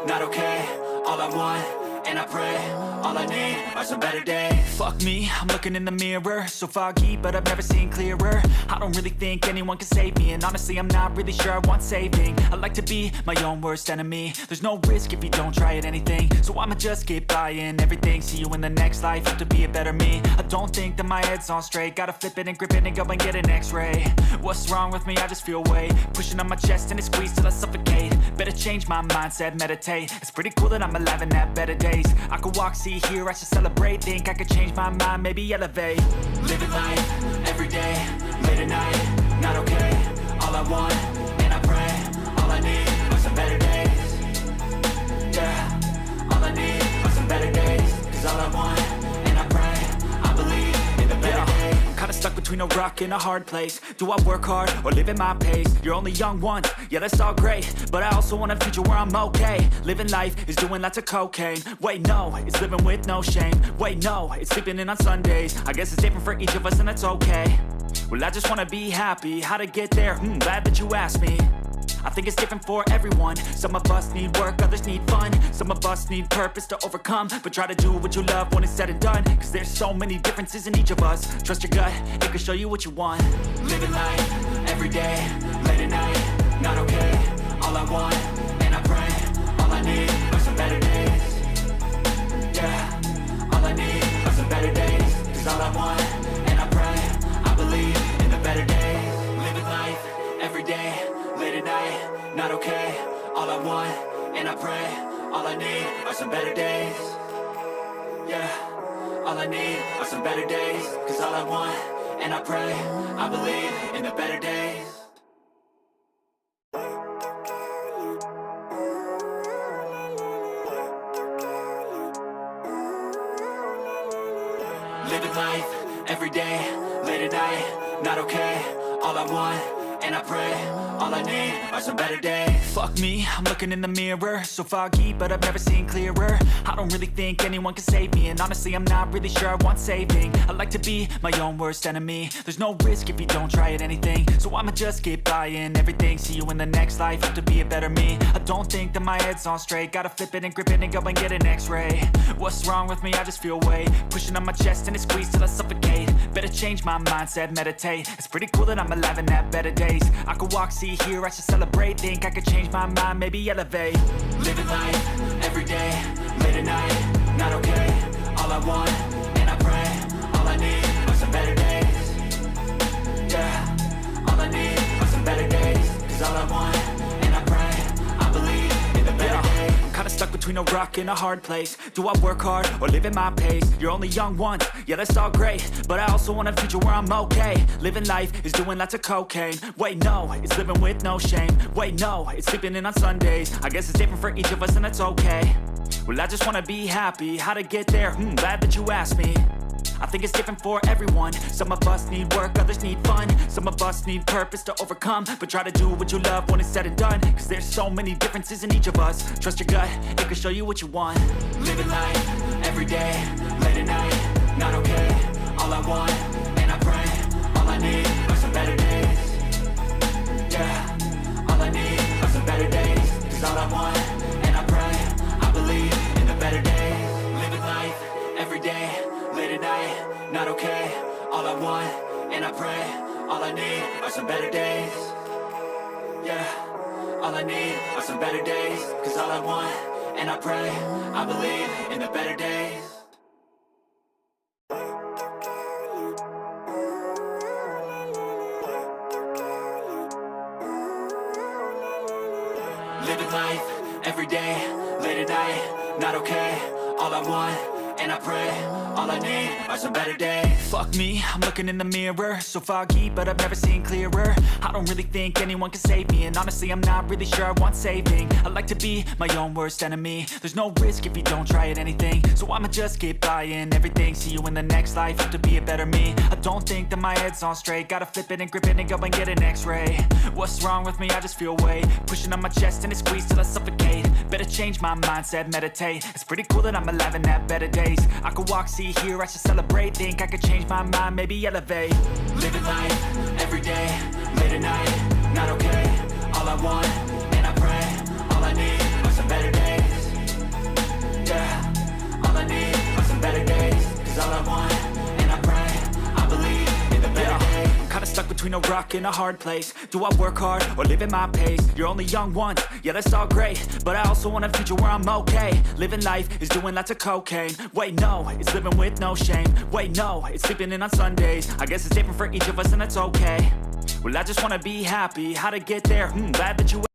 not okay. All I want, and I pray, all I need are some better days. Fuck me, I'm looking in the mirror, so foggy, but I've never seen clearer. I don't really think anyone can save me, and honestly I'm not really sure I want saving. I like to be my own worst enemy. There's no risk if you don't try at anything, so I'ma just get buying everything. See you in the next life, have to be a better me. I don't think that my head's on straight, gotta flip it and grip it and go and get an x-ray. What's wrong with me? I just feel weight pushing on my chest and it squeezes till I suffocate. Better change my mindset, meditate. It's pretty cool that I'm alive and have better days. I could walk, see, hear, I should celebrate. Think I could change my mind, maybe elevate. Living life, every day, late at night, not okay. All I want, and I pray, all I need are some better days. Yeah, all I need are some better days. Cause all I want, and I pray, I believe in the better days. I'm kinda stuck between a rock and a hard place. Do I work hard or live at my pace? You're only young once, yeah that's all great, but I also want a future where I'm okay. Living life is doing lots of cocaine. Wait no, it's living with no shame. Wait no, it's sleeping in on Sundays. I guess it's different for each of us and that's okay. Well I just wanna be happy, how to get there? Glad that you asked me. I think it's different for everyone. Some of us need work, others need fun. Some of us need purpose to overcome. But try to do what you love when it's said and done. Cause there's so many differences in each of us. Trust your gut, it can show you what you want. Living life, every day, late at night, not okay. All I want, and I pray, all I need are some better days. Yeah, all I need are some better days. Cause all I want, and I pray, I believe in the better days. Living life, every day, late at night, not okay. All I want, and I pray, all I need are some better days. Yeah, all I need are some better days. Cause all I want, and I pray, I believe in the better days. Living life, every day, late at night, not okay. All I want, and I pray, all I need are some better days. Fuck me, I'm looking in the mirror, so foggy, but I've never seen clearer. I don't really think anyone can save me, and honestly I'm not really sure I want saving. I like to be my own worst enemy. There's no risk if you don't try at anything, so I'ma just get buying everything. See you in the next life, have to be a better me. I don't think that my head's on straight, gotta flip it and grip it and go and get an x-ray. What's wrong with me? I just feel weight pushing on my chest and it squeezes till I suffocate. Better change my mindset, meditate. It's pretty cool that I'm alive and have better days. I could walk, see, hear, I should celebrate. Think I could change my mind, maybe elevate. Living life, every day, late at night, not okay. All I want, and I pray, all I need are some better days. Yeah, all I need are some better days. Cause all I want, and I pray, I believe in the better days. I'm kinda stuck between a rock and a hard place. Do I work hard or live at my pace? You're only young once, yeah that's all great, but I also want a future where I'm okay. Living life is doing lots of cocaine. Wait no, it's living with no shame. Wait no, it's sleeping in on Sundays. I guess it's different for each of us and that's okay. Well I just wanna be happy, how to get there? Glad that you asked me. I think it's different for everyone. Some of us need work, others need fun. Some of us need purpose to overcome. But try to do what you love when it's said and done. Cause there's so many differences in each of us. Trust your gut, it can show you what you want. Living life, every day, late at night, not okay. All I want, and I pray, all I need are some better days. Yeah, all I need are some better days. Cause all I want, and I pray, I believe in the better days. Living life, every day, late at night, not okay. All I want, and I pray, all I need are some better days. Yeah, all I need are some better days. Cause all I want, and I pray, I believe in the better days. Living life, every day, late at night, not okay. All I want, and I pray, all I need are some better days. Fuck me, I'm looking in the mirror, so foggy, but I've never seen clearer. I don't really think anyone can save me, and honestly I'm not really sure I want saving. I like to be my own worst enemy. There's no risk if you don't try at anything, so I'ma just get buying everything. See you in the next life, have to be a better me. I don't think that my head's on straight, gotta flip it and grip it and go and get an x-ray. What's wrong with me? I just feel weight pushing on my chest and it squeezes till I suffocate. Better change my mindset, meditate. It's pretty cool that I'm alive and have better days. I could walk, see, hear, I should celebrate. Think I could change my mind, maybe elevate. Living life, every day, late at night, not okay. All I want, and I pray, all I need are some better days. between a rock and a hard place. Do I work hard or live at my pace? You're only young once, yeah that's all great, but I also want a future where I'm okay. Living life is doing lots of cocaine. Wait no, it's living with no shame. Wait no, it's sleeping in on Sundays. I guess it's different for each of us and that's okay. Well I just wanna be happy, how to get there? Glad that you